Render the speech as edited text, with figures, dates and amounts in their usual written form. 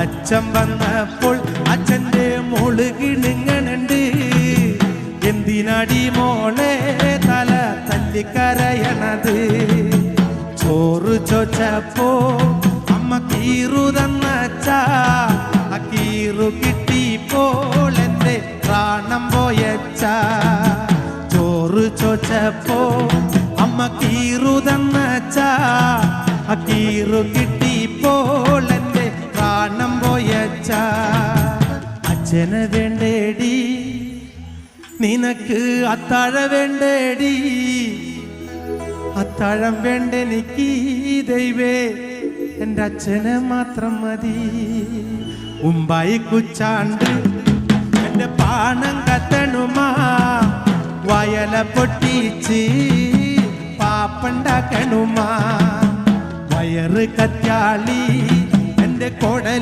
അച്ഛൻ വന്നപ്പോൾ അച്ഛൻ്റെ മോള് കിണുങ്ങണുണ്ട്. എന്തിനാടി മോളെ തല തല്ലിക്കരയണത്? ചോറ് ചോച്ചപ്പോ അമ്മ കീറു തന്നച്ച. ആ കീറു കിട്ടിപ്പോൾ എൻ്റെ പ്രാണം പോയച്ച. ചോറ് ചോച്ചപ്പോ അമ്മ കീറു തന്നച്ച. ആ കീറു കിട്ടിപ്പോൾ എൻ്റെ പ്രാണം പോയച്ച. അച്ഛനെ വേണ്ടേടി നിനക്ക് അത്താഴ വേണ്ടേടി? അത്താഴം വേണ്ടെനിക്ക് ദൈവേ, എൻ്റെ അച്ഛനെ മാത്രം മതി. മുമ്പായി കുച്ചാണ്ട് എൻ്റെ പാണം കത്തണുമാ. വയല പൊട്ടിച്ച് പാപ്പണ്ടാക്കണുമാ. വയറ് കറ്റാളി എൻ്റെ കൊടൽ